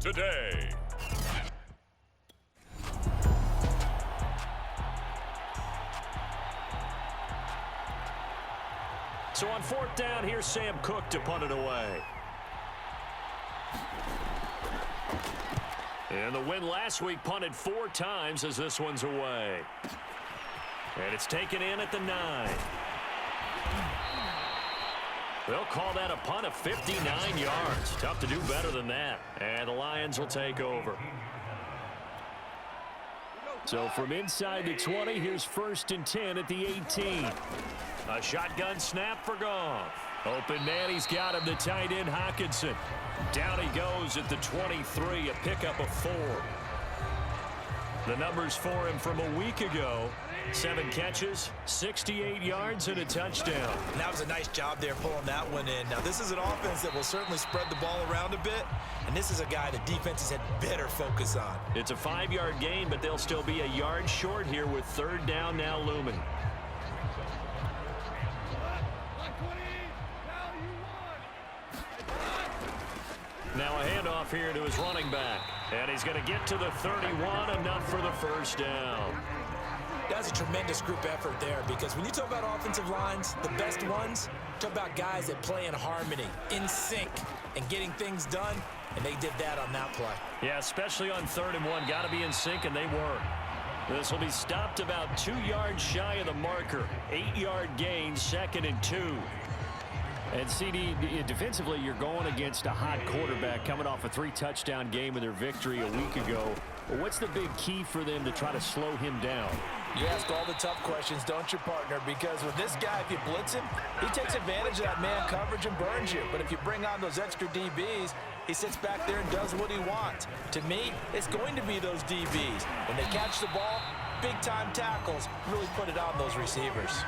today. So on fourth down, here's Sam Cook to punt it away. And the win last week punted 4 times as this one's away. And it's taken in at the 9. They'll call that a punt of 59 yards. Tough to do better than that. And the Lions will take over. So from inside the 20, here's 1st and 10 at the 18. A shotgun snap for Goff. Open man, he's got him, the tight end Hockenson. Down he goes at the 23, a pickup of 4. The numbers for him from a week ago: 7 catches, 68 yards, and a touchdown. And that was a nice job there pulling that one in. Now, this is an offense that will certainly spread the ball around a bit, and this is a guy that defenses had better focus on. It's a 5-yard gain, but they'll still be a yard short here with 3rd down now looming. Now a handoff here to his running back. And he's going to get to the 31, enough for the 1st down. That's a tremendous group effort there, because when you talk about offensive lines, the best ones, talk about guys that play in harmony, in sync, and getting things done, and they did that on that play. Yeah, especially on 3rd and 1. Got to be in sync, and they were. This will be stopped about 2 yards shy of the marker. 8-yard gain, 2nd and 2. And CD, defensively, you're going against a hot quarterback coming off a 3-touchdown game in their victory a week ago. Well, what's the big key for them to try to slow him down? You ask all the tough questions, don't you, partner? Because with this guy, if you blitz him, he takes advantage of that man coverage and burns you. But if you bring on those extra DBs, he sits back there and does what he wants. To me, it's going to be those DBs. When they catch the ball, big-time tackles really put it on those receivers.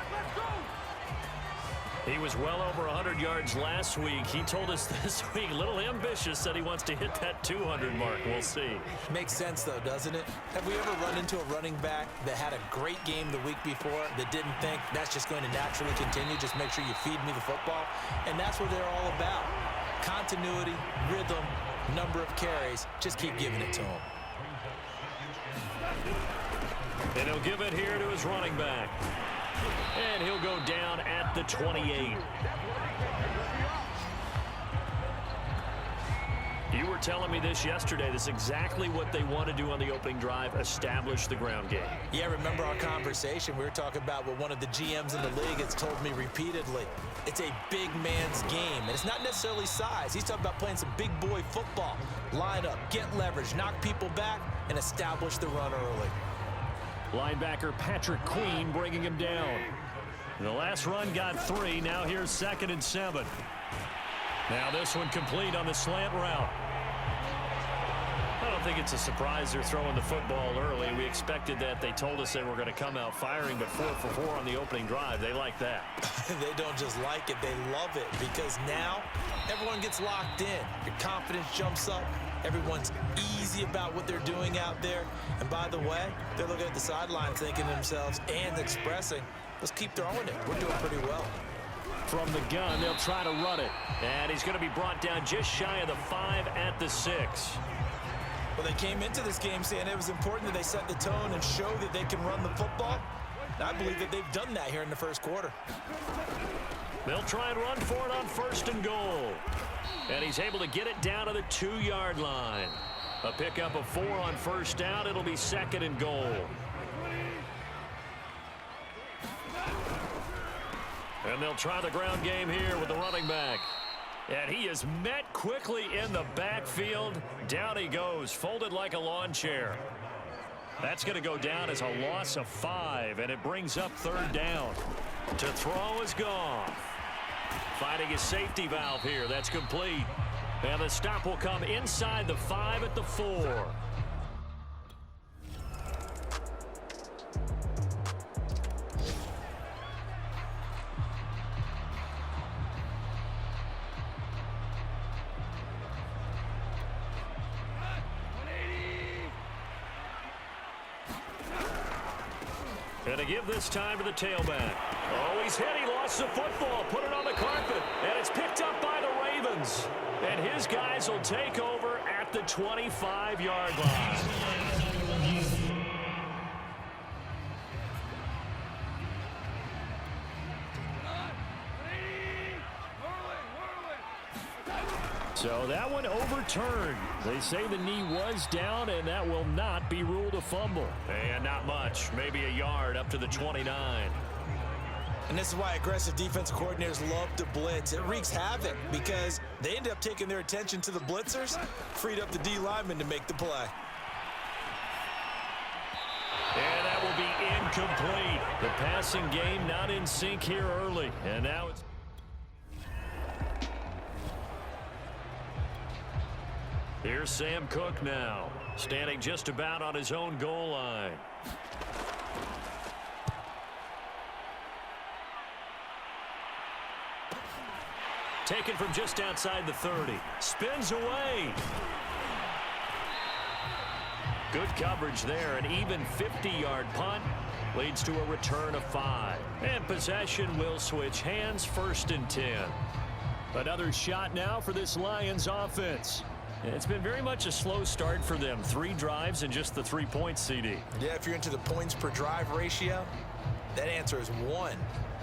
He was well over 100 yards last week. He told us this week, a little ambitious, said he wants to hit that 200 mark. We'll see. Makes sense, though, doesn't it? Have we ever run into a running back that had a great game the week before that didn't think that's just going to naturally continue? Just make sure you feed me the football. And that's what they're all about. Continuity, rhythm, number of carries. Just keep giving it to him. And he'll give it here to his running back. And he'll go down at the 28. You were telling me this yesterday. This is exactly what they want to do on the opening drive, establish the ground game. Yeah, remember our conversation? We were talking about what one of the GMs in the league has told me repeatedly. It's a big man's game, and it's not necessarily size. He's talking about playing some big boy football. Line up, get leverage, knock people back, and establish the run early. Linebacker Patrick Queen bringing him down. The last run got 3. Now here's 2nd and 7. Now this one complete on the slant route. I don't think it's a surprise they're throwing the football early. We expected that. They told us they were going to come out firing, but 4 for 4 on the opening drive. They like that. They don't just like it, they love it, because now everyone gets locked in. Your confidence jumps up. Everyone's easy about what they're doing out there. And by the way, they're looking at the sideline thinking to themselves and expressing, let's keep throwing it. We're doing pretty well. From the gun, they'll try to run it. And he's going to be brought down just shy of the 5 at the 6. Well, they came into this game saying it was important that they set the tone and show that they can run the football. And I believe that they've done that here in the first quarter. They'll try and run for it on 1st and goal. And he's able to get it down to the 2-yard line. A pickup of 4 on 1st down. It'll be 2nd and goal. And they'll try the ground game here with the running back. And he is met quickly in the backfield. Down he goes, folded like a lawn chair. That's going to go down as a loss of 5, and it brings up 3rd down. To throw is Goff. Finding his safety valve here. That's complete. And the stop will come inside the 5 at the 4. And to give this time to the tailback. Oh, he's hit. He lost the football. Put it on the carpet. And it's picked up by the Ravens. And his guys will take over at the 25-yard line. So that one overturned. They say the knee was down, and that will not be ruled a fumble. And not much, maybe a yard up to the 29. And this is why aggressive defensive coordinators love to blitz. It wreaks havoc because they end up taking their attention to the blitzers, freed up the D lineman to make the play. And that will be incomplete. The passing game not in sync here early. And now it's... Here's Sam Cook now, standing just about on his own goal line. Taken from just outside the 30. Spins away. Good coverage there. An even 50-yard punt leads to a return of 5. And possession will switch hands, 1st and 10. Another shot now for this Lions offense. It's been very much a slow start for them. 3 drives and just the 3 points, CD. Yeah, if you're into the points per drive ratio, that answer is 1.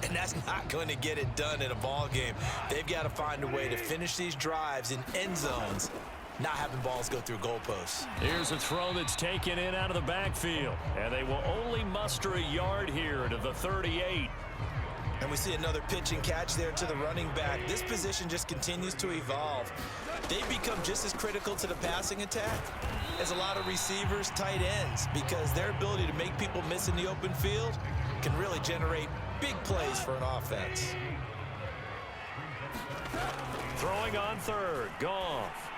And that's not going to get it done in a ball game. They've got to find a way to finish these drives in end zones, not having balls go through goalposts. Here's a throw that's taken in out of the backfield. And they will only muster a yard here to the 38. And we see another pitch and catch there to the running back. This position just continues to evolve. They've become just as critical to the passing attack as a lot of receivers, tight ends, because their ability to make people miss in the open field can really generate big plays for an offense. Throwing on 3rd, Goff.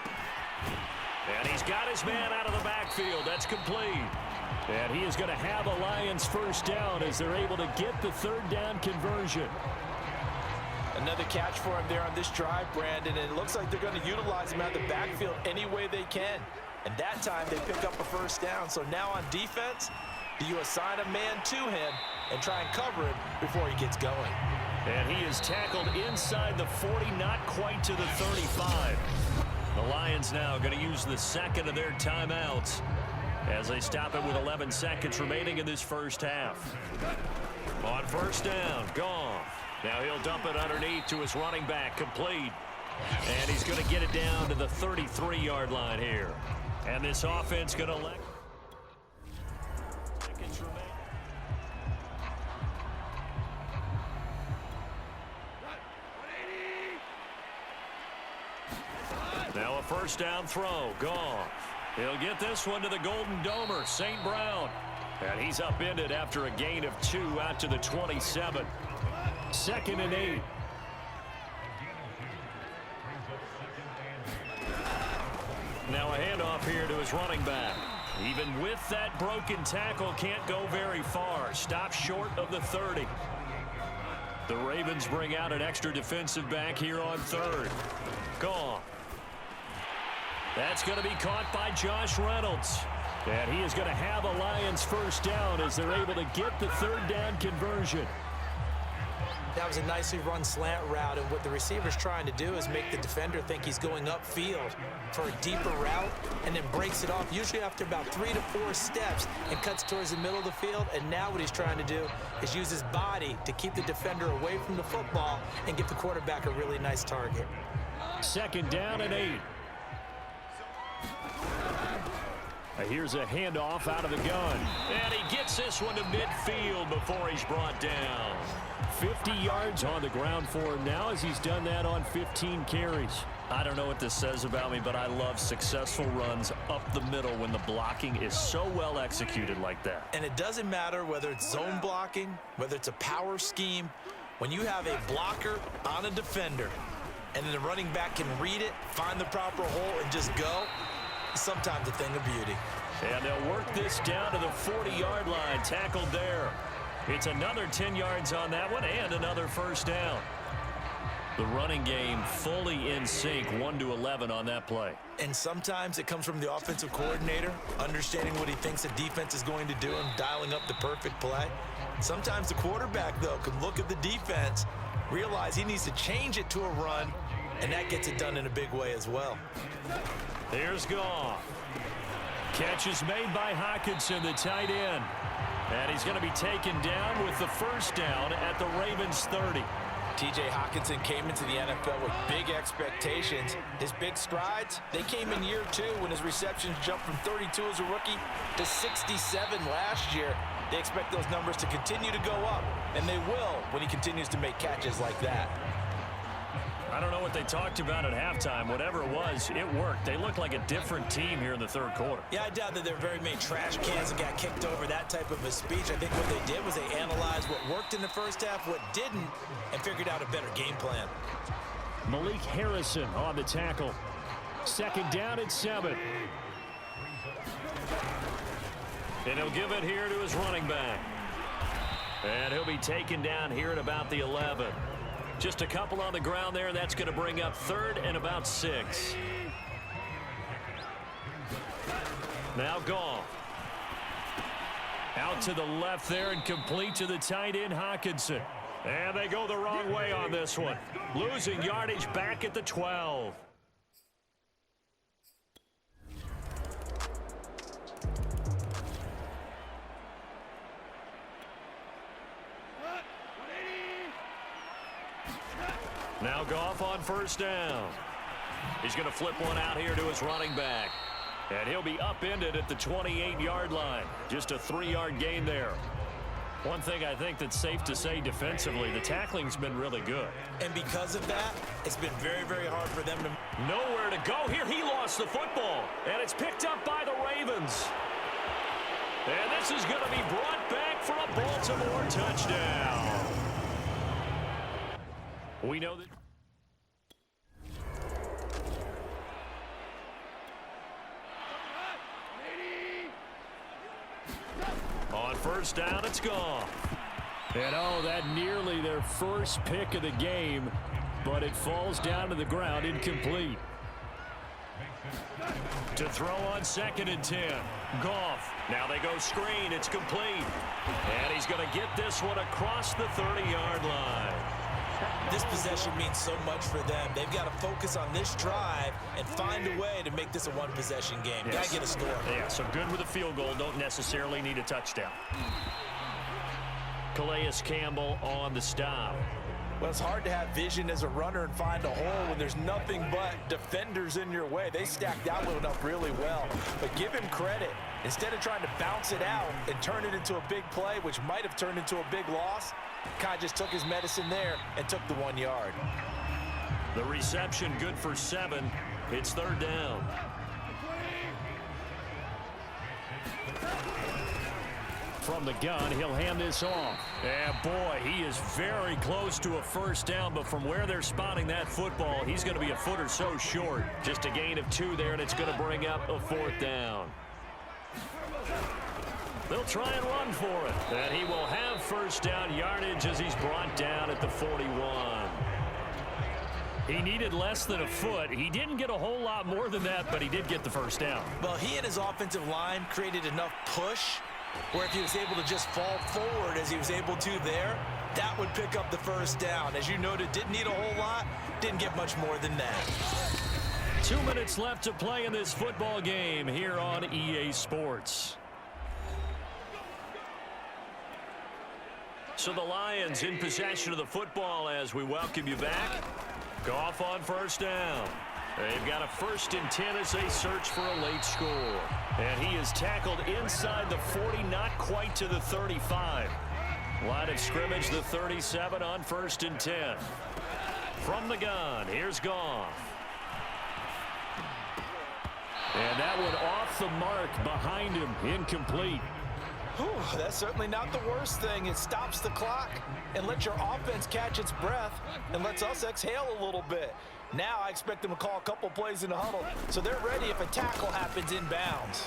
And he's got his man out of the backfield. That's complete. And he is going to have a Lions 1st down as they're able to get the 3rd down conversion. Another catch for him there on this drive, Brandon, and it looks like they're going to utilize him out of the backfield any way they can. And that time they pick up a 1st down. So now on defense, do you assign a man to him and try and cover him before he gets going? And he is tackled inside the 40, not quite to the 35. The Lions now going to use the 2nd of their timeouts as they stop it with 11 seconds remaining in this 1st half. On 1st down, Goff. Now he'll dump it underneath to his running back, complete. And he's going to get it down to the 33-yard line here. And this offense going to let... seconds remaining. Now a 1st down throw, Goff. He'll get this one to the Golden Domer, St. Brown. And he's upended after a gain of 2 out to the 27. 2nd and 8. Now a handoff here to his running back. Even with that broken tackle, can't go very far. Stops short of the 30. The Ravens bring out an extra defensive back here on 3rd. Goff. That's going to be caught by Josh Reynolds. And he is going to have a Lions 1st down as they're able to get the 3rd down conversion. That was a nicely run slant route, and what the receiver's trying to do is make the defender think he's going upfield for a deeper route and then breaks it off, usually after about 3 to 4 steps, and cuts towards the middle of the field. And now what he's trying to do is use his body to keep the defender away from the football and give the quarterback a really nice target. 2nd down and 8. Here's a handoff out of the gun. And he gets this one to midfield before he's brought down. 50 yards on the ground for him now as he's done that on 15 carries. I don't know what this says about me, but I love successful runs up the middle when the blocking is so well executed like that. And it doesn't matter whether it's zone blocking, whether it's a power scheme. When you have a blocker on a defender and then the running back can read it, find the proper hole, and just go, sometimes a thing of beauty. And they'll work this down to the 40-yard line, tackled there. It's another 10 yards on that one and another 1st down. The running game fully in sync, 1-11 on that play. And sometimes it comes from the offensive coordinator, understanding what he thinks the defense is going to do and dialing up the perfect play. Sometimes the quarterback, though, can look at the defense, realize he needs to change it to a run, and that gets it done in a big way as well. Here's Goff. Catch is made by Hockenson, the tight end. And he's going to be taken down with the first down at the Ravens 30. T.J. Hockenson came into the NFL with big expectations. His big strides, they came in year 2 when his receptions jumped from 32 as a rookie to 67 last year. They expect those numbers to continue to go up, and they will when he continues to make catches like that. I don't know what they talked about at halftime. Whatever it was, it worked. They look like a different team here in the third quarter. Yeah, I doubt that there were very many trash cans that got kicked over, that type of a speech. I think what they did was they analyzed what worked in the first half, what didn't, and figured out a better game plan. Malik Harrison on the tackle. Second down at 7. And he'll give it here to his running back. And he'll be taken down here at about the 11. Just a couple on the ground there, and that's going to bring up 3rd and about 6. Now Goff. Out to the left there and complete to the tight end, Hockenson. And they go the wrong way on this one. Losing yardage back at the 12. Now Goff on first down. He's going to flip one out here to his running back. And he'll be upended at the 28-yard line. Just a 3-yard gain there. One thing I think that's safe to say defensively, the tackling's been really good. And because of that, it's been very, very hard for them to... Nowhere to go here. He lost the football. And it's picked up by the Ravens. And this is going to be brought back for a Baltimore touchdown. We know that... On first down, it's gone. And oh, that nearly their first pick of the game, but it falls down to the ground, incomplete. To throw on 2nd and 10. Goff. Now they go screen. It's complete. And he's going to get this one across the 30-yard line. This possession means so much for them. They've got to focus on this drive and find a way to make this a one-possession game. Yes. Got to get a score. Yeah, so good with a field goal. Don't necessarily need a touchdown. Calais Campbell on the stop. Well, it's hard to have vision as a runner and find a hole when there's nothing but defenders in your way. They stacked that one up really well. But give him credit. Instead of trying to bounce it out and turn it into a big play, which might have turned into a big loss, Kai just took his medicine there and took the 1 yard. The reception good for 7. It's 3rd down. From the gun, he'll hand this off. And boy, he is very close to a first down, but from where they're spotting that football, he's going to be a foot or so short. Just a gain of 2 there, and it's going to bring up a 4th down. They'll try and run for it. And he will have first down yardage as he's brought down at the 41. He needed less than a foot. He didn't get a whole lot more than that, but he did get the first down. Well, he and his offensive line created enough push where if he was able to just fall forward as he was able to there, that would pick up the first down. As you noted, didn't need a whole lot, didn't get much more than that. 2 minutes left to play in this football game here on EA Sports. So the Lions in possession of the football as we welcome you back. Goff on first down. They've got a 1st and 10 as they search for a late score. And he is tackled inside the 40, not quite to the 35. Line of scrimmage, the 37 on 1st and 10. From the gun, here's Goff. And that one off the mark behind him, incomplete. Whew, that's certainly not the worst thing. It stops the clock and lets your offense catch its breath and lets us exhale a little bit. Now I expect them to call a couple plays in the huddle, so they're ready if a tackle happens inbounds.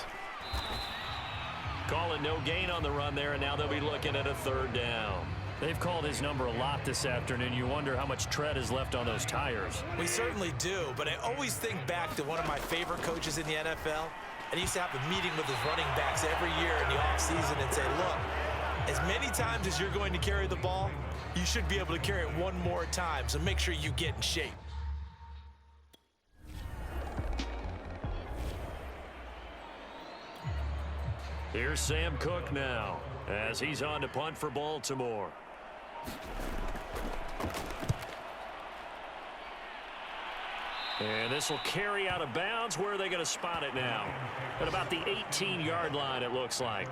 Calling no gain on the run there, and now they'll be looking at a 3rd down. They've called his number a lot this afternoon. You wonder how much tread is left on those tires. We certainly do, but I always think back to one of my favorite coaches in the NFL. And he used to have a meeting with his running backs every year in the offseason and say, look, as many times as you're going to carry the ball, you should be able to carry it one more time, so make sure you get in shape. Here's Sam Cook now as he's on to punt for Baltimore. And this will carry out of bounds. Where are they going to spot it now? At about the 18-yard line, it looks like.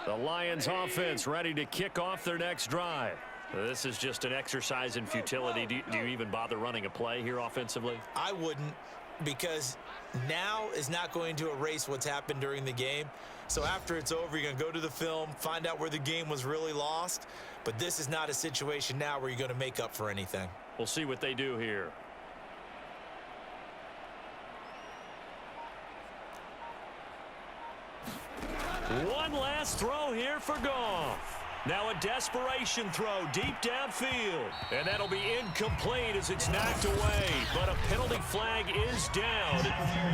The Lions offense ready to kick off their next drive. This is just an exercise in futility. Do you even bother running a play here offensively? I wouldn't, because now is not going to erase what's happened during the game. So after it's over, you're going to go to the film, find out where the game was really lost. But this is not a situation now where you're going to make up for anything. We'll see what they do here. One last throw here for Goff. Now a desperation throw deep downfield. And that'll be incomplete as it's knocked away. But a penalty flag is down.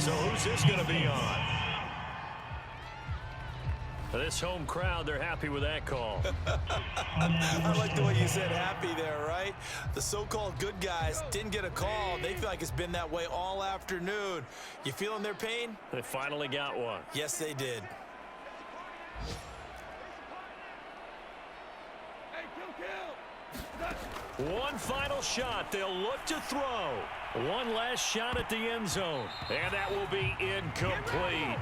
So who's this going to be on? This home crowd, they're happy with that call. I like the way you said happy there, right? The so-called good guys didn't get a call. They feel like it's been that way all afternoon. You feeling their pain? They finally got one. Yes, they did. One final shot. They'll look to throw. One last shot at the end zone. And that will be incomplete.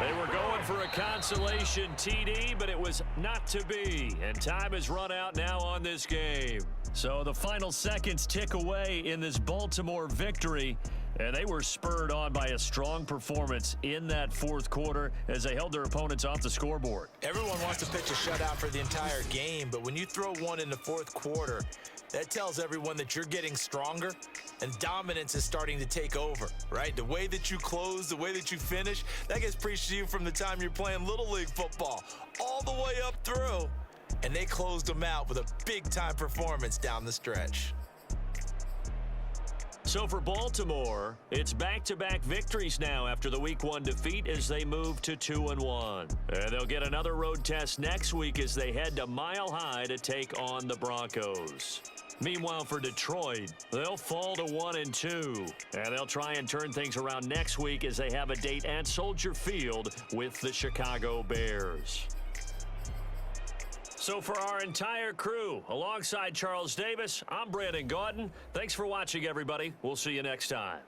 They were going for a consolation TD, but it was not to be. And time has run out now on this game. So the final seconds tick away in this Baltimore victory. And they were spurred on by a strong performance in that fourth quarter as they held their opponents off the scoreboard. Everyone wants to pitch a shutout for the entire game, but when you throw one in the fourth quarter, that tells everyone that you're getting stronger and dominance is starting to take over, right? The way that you close, the way that you finish, that gets preached to you from the time you're playing Little League football all the way up through. And they closed them out with a big-time performance down the stretch. So for Baltimore, it's back-to-back victories now after the Week 1 defeat as they move to 2-1. And they'll get another road test next week as they head to Mile High to take on the Broncos. Meanwhile, for Detroit, they'll fall to 1-2. And they'll try and turn things around next week as they have a date at Soldier Field with the Chicago Bears. So for our entire crew, alongside Charles Davis, I'm Brandon Gaudin. Thanks for watching, everybody. We'll see you next time.